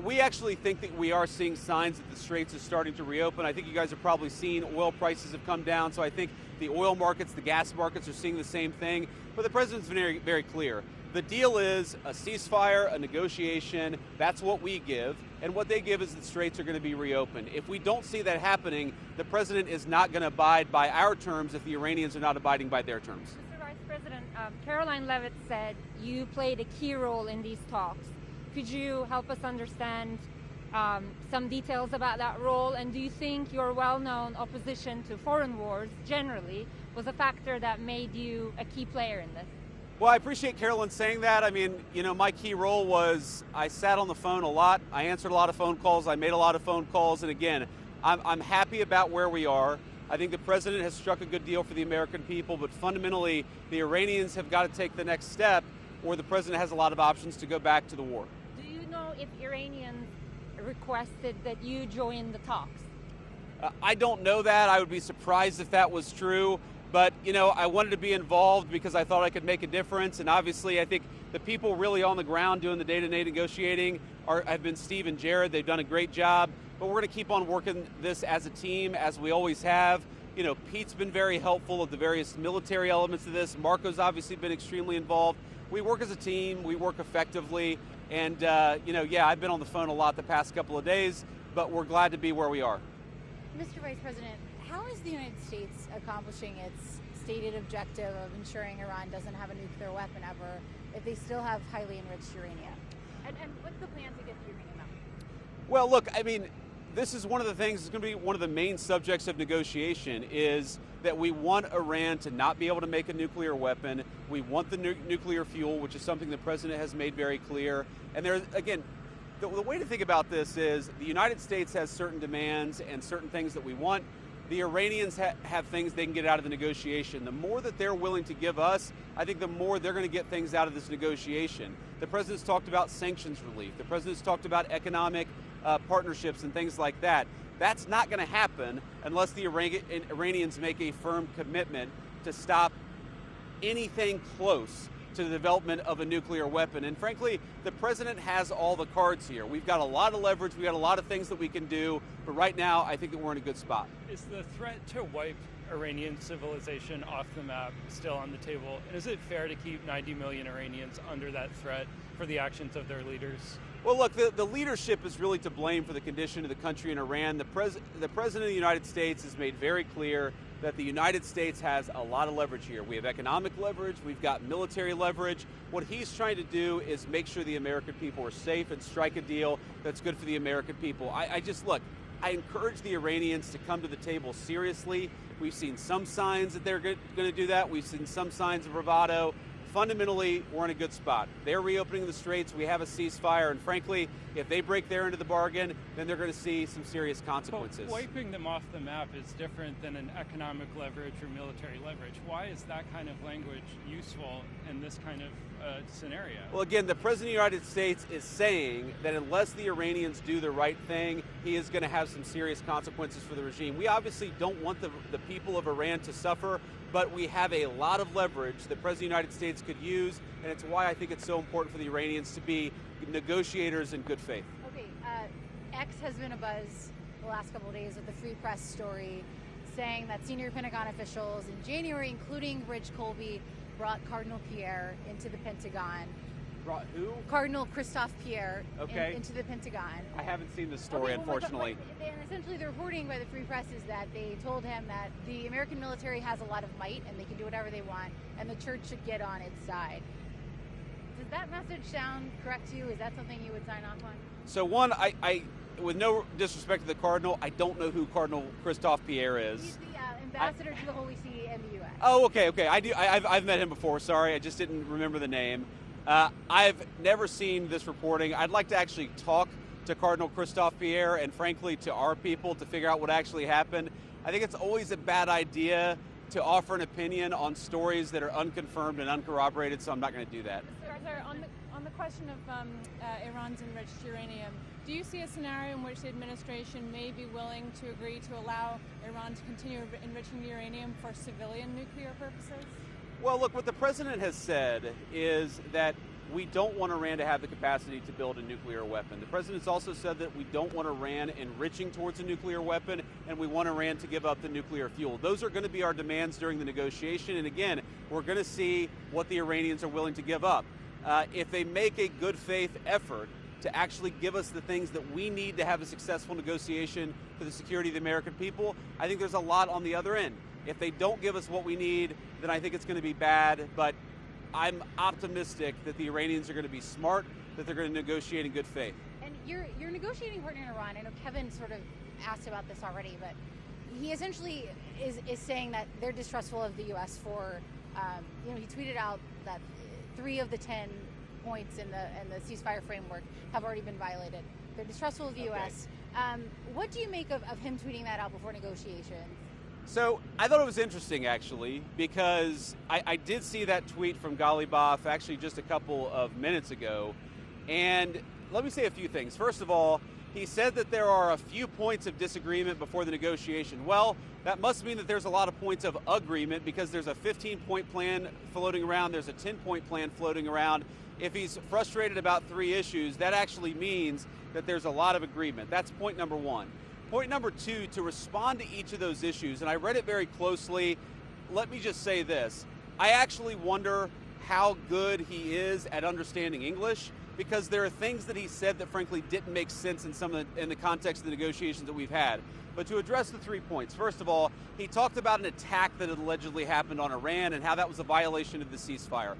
We actually think that we are seeing signs that the Straits is starting to reopen. I think you guys have probably seen oil prices have come down, so I think the oil markets, the gas markets are seeing the same thing. But the president's been very, very clear. The deal is a ceasefire, a negotiation. That's what we give. And what they give is the Straits are going to be reopened. If we don't see that happening, the president is not going to abide by our terms if the Iranians are not abiding by their terms. Mr. Vice President, Caroline Leavitt said you played a key role in these talks. Could you help us understand some details about that role? And do you think your well-known opposition to foreign wars generally was a factor that made you a key player in this? Well, I appreciate Carolyn saying that. I mean, you know, my key role was I sat on the phone a lot. I answered a lot of phone calls. I made a lot of phone calls. And again, I'm happy about where we are. I think the president has struck a good deal for the American people, but fundamentally, the Iranians have got to take the next step, or the president has a lot of options to go back to the war. Do you know if Iranians requested that you join the talks? I don't know that. I would be surprised if that was true. But, you know, I wanted to be involved because I thought I could make a difference. And obviously, I think the people really on the ground doing the day-to-day negotiating have been Steve and Jared. They've done a great job. But we're going to keep on working this as a team, as we always have. You know, Pete's been very helpful at the various military elements of this. Marco's obviously been extremely involved. We work as a team. We work effectively. And, you know, yeah, I've been on the phone a lot the past couple of days, but we're glad to be where we are. Mr. Vice President, how is the United States accomplishing its stated objective of ensuring Iran doesn't have a nuclear weapon ever if they still have highly enriched uranium? And what's the plan to get the uranium out? Well, look, I mean, this is one of the things that's going to be one of the main subjects of negotiation is that we want Iran to not be able to make a nuclear weapon. We want the nuclear fuel, which is something the president has made very clear. And there, again, the way to think about this is the United States has certain demands and certain things that we want. The Iranians have things they can get out of the negotiation. The more that they're willing to give us, I think the more they're going to get things out of this negotiation. The president's talked about sanctions relief. The president's talked about economic partnerships and things like that. That's not going to happen unless the Iranians make a firm commitment to stop anything close to the development of a nuclear weapon. And frankly, the president has all the cards here. We've got a lot of leverage, we've got a lot of things that we can do, but right now I think that we're in a good spot. Is the threat to wipe Iranian civilization off the map still on the table? And is it fair to keep 90 million Iranians under that threat for the actions of their leaders? Well, look, the leadership is really to blame for the condition of the country in Iran. The president of the United States has made very clear that the United States has a lot of leverage here. We have economic leverage, we've got military leverage. What he's trying to do is make sure the American people are safe and strike a deal that's good for the American people. I encourage the Iranians to come to the table seriously. We've seen some signs that they're going to do that. We've seen some signs of bravado. Fundamentally, we're in a good spot. They're reopening the Straits, we have a ceasefire, and frankly, if they break their end of the bargain, then they're going to see some serious consequences. But wiping them off the map is different than an economic leverage or military leverage. Why is that kind of language useful in this kind of scenario? Well, again, the President of the United States is saying that unless the Iranians do the right thing, he is going to have some serious consequences for the regime. We obviously don't want the people of Iran to suffer, but we have a lot of leverage that the President of the United States could use, and it's why I think it's so important for the Iranians to be negotiators in good faith. Okay, X has been abuzz the last couple of days with the Free Press story saying that senior Pentagon officials in January, including Rich Colby, brought Cardinal Pierre into the Pentagon. Brought who? Cardinal Christophe Pierre okay. into the Pentagon. I haven't seen this story, unfortunately. And essentially the reporting by the Free Press is that they told him that the American military has a lot of might and they can do whatever they want, and the church should get on its side. Does that message sound correct to you? Is that something you would sign off on? So one, I with no disrespect to the Cardinal, I don't know who Cardinal Christophe Pierre is. He's the ambassador to the Holy See and the U.S. Oh, okay. I've met him before. Sorry, I just didn't remember the name. I've never seen this reporting. I'd like to actually talk to Cardinal Christophe Pierre and frankly to our people to figure out what actually happened. I think it's always a bad idea to offer an opinion on stories that are unconfirmed and uncorroborated, so I'm not going to do that. Mr. Arthur, on the question of Iran's enriched uranium, do you see a scenario in which the administration may be willing to agree to allow Iran to continue enriching uranium for civilian nuclear purposes? Well, look, what the president has said is that we don't want Iran to have the capacity to build a nuclear weapon. The president's also said that we don't want Iran enriching towards a nuclear weapon, and we want Iran to give up the nuclear fuel. Those are going to be our demands during the negotiation, and again, we're going to see what the Iranians are willing to give up. If they make a good faith effort to actually give us the things that we need to have a successful negotiation for the security of the American people, I think there's a lot on the other end. If they don't give us what we need, then I think it's going to be bad, but I'm optimistic that the Iranians are going to be smart, that they're going to negotiate in good faith. And your negotiating partner in Iran, I know Kevin sort of asked about this already, but he essentially is saying that they're distrustful of the U.S. for, he tweeted out that 3 of the 10 points in the ceasefire framework have already been violated. They're distrustful of the U.S. What do you make of him tweeting that out before negotiations? So I thought it was interesting, actually, because I did see that tweet from Ghalibaf actually just a couple of minutes ago. And let me say a few things. First of all, he said that there are a few points of disagreement before the negotiation. Well, that must mean that there's a lot of points of agreement, because there's a 15-point plan floating around, there's a 10-point plan floating around. If he's frustrated about 3 issues, that actually means that there's a lot of agreement. That's point number 1. Point number 2, to respond to each of those issues, and I read it very closely, let me just say this. I actually wonder how good he is at understanding English, because there are things that he said that frankly didn't make sense in the context of the negotiations that we've had. But to address the 3 points, first of all, he talked about an attack that had allegedly happened on Iran and how that was a violation of the ceasefire.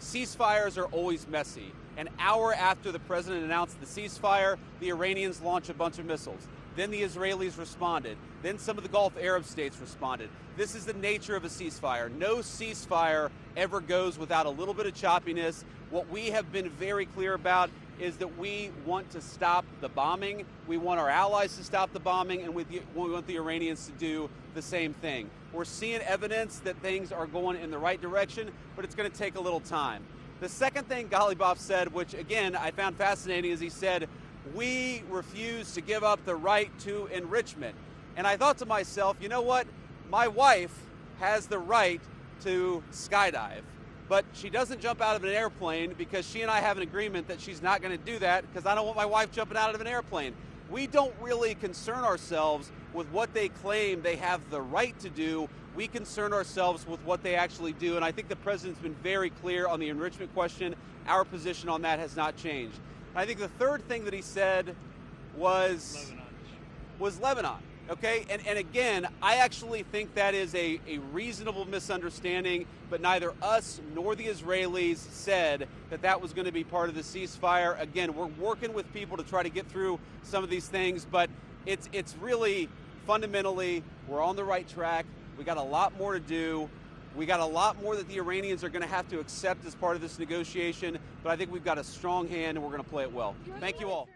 Ceasefires are always messy. An hour after the president announced the ceasefire, the Iranians launched a bunch of missiles. Then the Israelis responded. Then some of the Gulf Arab states responded. This is the nature of a ceasefire. No ceasefire ever goes without a little bit of choppiness. What we have been very clear about is that we want to stop the bombing. We want our allies to stop the bombing, and we want the Iranians to do the same thing. We're seeing evidence that things are going in the right direction, but it's going to take a little time. The second thing Ghalibaf said, which again I found fascinating, is he said, we refuse to give up the right to enrichment. And I thought to myself, you know what? My wife has the right to skydive, but she doesn't jump out of an airplane, because she and I have an agreement that she's not going to do that, because I don't want my wife jumping out of an airplane. We don't really concern ourselves with what they claim they have the right to do. We concern ourselves with what they actually do. And I think the president's been very clear on the enrichment question. Our position on that has not changed. I think the third thing that he said was Lebanon. Okay, and again, I actually think that is a reasonable misunderstanding, but neither us nor the Israelis said that that was going to be part of the ceasefire. Again, we're working with people to try to get through some of these things, but it's really fundamentally, we're on the right track. We got a lot more to do. We got a lot more that the Iranians are going to have to accept as part of this negotiation, but I think we've got a strong hand and we're going to play it well. Thank you all.